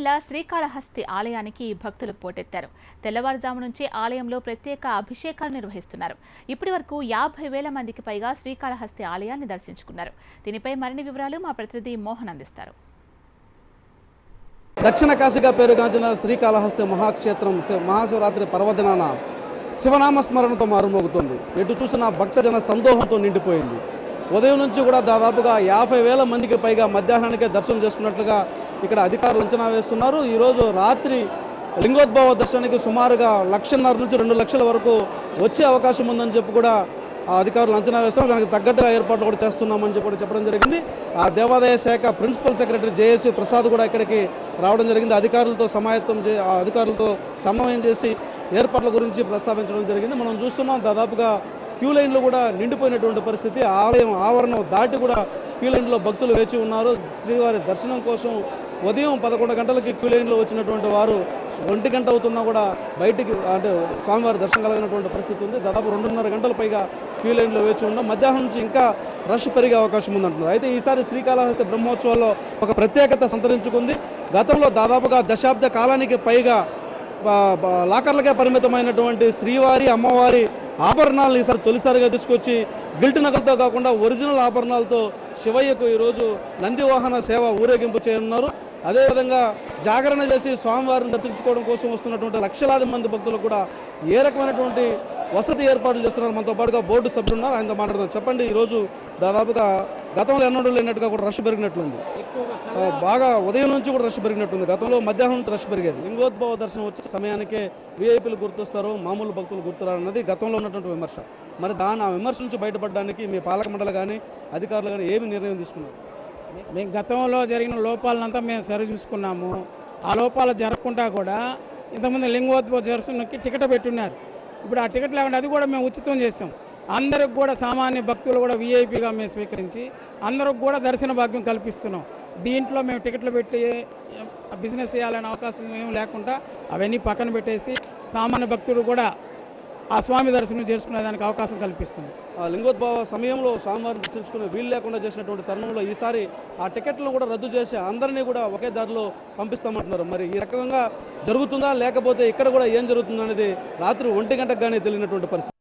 తిరుమల శ్రీకాళహస్తి ఆలయానికి భక్తులు పోటెత్తారు. తెల్లవారుజాము నుంచి ఆలయంలో ప్రత్యేక అభిషేకాలు నిర్వహిస్తున్నారు. ఇప్పటి వరకు 50,000 మందికి పైగా శ్రీకాళహస్తి ఆలయాన్ని దర్శించుకున్నారు. దీనిపై మరిన్ని వివరాలు మా ప్రతినిధి మోహన్ అందిస్తారు. దక్షిణ కాశీగా పేరుగాంచిన శ్రీకాళహస్తి మహాక్షేత్రం మహాశివరాత్రి పర్వదినాన శివనామస్మరణతో మారుమోగుతుంది. ఎటు చూసినా భక్తజన సందోహంతో నిండిపోయింది. ఉదయం నుంచి కూడా దాదాపుగా 50,000 మందికి పైగా మధ్యాహ్నానికే దర్శనం చేసుకున్నట్లుగా ఇక్కడ అధికారులు అంచనా వేస్తున్నారు. ఈరోజు రాత్రి లింగోద్భవ దర్శనానికి సుమారుగా 1,50,000 నుంచి 2 లక్షల వరకు వచ్చే అవకాశం ఉందని చెప్పి కూడా అధికారులు అంచనా వేస్తున్నారు. దానికి తగ్గట్టుగా ఏర్పాట్లు కూడా చేస్తున్నామని చెప్పి కూడా చెప్పడం జరిగింది. ఆ దేవాదాయ శాఖ ప్రిన్సిపల్ సెక్రటరీ జేఎస్వి ప్రసాద్ కూడా ఇక్కడికి రావడం జరిగింది. అధికారులతో సమన్వయం చేసి ఏర్పాట్ల గురించి ప్రస్తావించడం జరిగింది. మనం చూస్తున్నాం దాదాపుగా క్యూ లైన్లు కూడా నిండిపోయినటువంటి పరిస్థితి. ఆలయం ఆవరణం దాటి కూడా క్యూ లైన్లో భక్తులు వేచి ఉన్నారు. శ్రీవారి దర్శనం కోసం ఉదయం 11 గంటలకి క్యూ లైన్లో వచ్చినటువంటి వారు 1 గంట అవుతున్నా కూడా బయటికి అంటే స్వామివారి దర్శనం కలిగినటువంటి పరిస్థితి ఉంది. దాదాపు 2.5 గంటల పైగా క్యూ లైన్లో వేచి ఉన్నాం. మధ్యాహ్నం నుంచి ఇంకా రష్ పెరిగే అవకాశం ఉందంటున్నారు. అయితే ఈసారి శ్రీకాళహస్తి బ్రహ్మోత్సవాల్లో ఒక ప్రత్యేకత సంతరించుకుంది. గతంలో దాదాపుగా దశాబ్ద కాలానికి పైగా లాకర్లకే పరిమితమైనటువంటి శ్రీవారి అమ్మవారి ఆభరణాలను ఈసారి తొలిసారిగా తీసుకొచ్చి గిల్ట్ నగలతో కాకుండా ఒరిజినల్ ఆభరణాలతో శివయ్యకు ఈరోజు నందివాహన సేవ ఊరేగింపు చేయనున్నారు. అదేవిధంగా జాగరణ చేసి స్వామివారిని దర్శించుకోవడం కోసం వస్తున్నటువంటి లక్షలాది మంది భక్తులు కూడా ఏ రకమైనటువంటి వసతి ఏర్పాట్లు చేస్తున్నారు. మనతో పాటుగా బోర్డు సభ్యులు ఉన్నారు, ఆయనతో మాట్లాడదాం. చెప్పండి, ఈరోజు దాదాపుగా గతంలో ఎన్నడూ లేనట్టుగా కూడా రష్ పెరిగినట్లుంది. బాగా ఉదయం నుంచి కూడా రష్ పెరిగినట్టుంది. గతంలో మధ్యాహ్నం నుంచి రష్ పెరిగేది. లింగోద్భవ దర్శనం వచ్చే సమయానికే వీఐపీలు గుర్తొస్తారు, మామూలు భక్తులు గుర్తురారన్నది గతంలో ఉన్నటువంటి విమర్శ. మరి ఆ విమర్శ నుంచి బయటపడడానికి మీ పాలక మండలి కానీ అధికారులు కానీ ఏమి నిర్ణయం తీసుకున్నారు? మేము గతంలో జరిగిన లోపాలనంతా మేము సరిచూసుకున్నాము. ఆ లోపాలు జరగకుండా కూడా ఇంతకుముందు లింగోద్భవ దర్శనంకి టికెట్ పెట్టున్నారు. ఇప్పుడు ఆ టికెట్ లేకుండా అది కూడా మేము ఉచితం చేసాం. అందరికి కూడా సామాన్య భక్తులు కూడా వీఐపీగా మేము స్వీకరించి అందరికి కూడా దర్శన భాగ్యం కల్పిస్తున్నాం. దీంట్లో మేము టికెట్లు పెట్టి బిజినెస్ చేయాలనే అవకాశం ఏం లేకుండా అవన్నీ పక్కన పెట్టేసి సామాన్య భక్తులు కూడా ఆ స్వామి దర్శనం చేసుకునేదానికి అవకాశం కల్పిస్తుంది. ఆ లింగోద్భవ సమయంలో స్వామివారిని దర్శించుకునే వీలు లేకుండా చేసినటువంటి తరుణంలో ఈసారి ఆ టికెట్లను కూడా రద్దు చేసి అందరినీ కూడా ఒకే దారిలో పంపిస్తామంటున్నారు. మరి ఈ రకంగా జరుగుతుందా లేకపోతే ఇక్కడ కూడా ఏం జరుగుతుందనేది రాత్రి 1 గంటకు కానీ తెలియనటువంటి పరిస్థితి.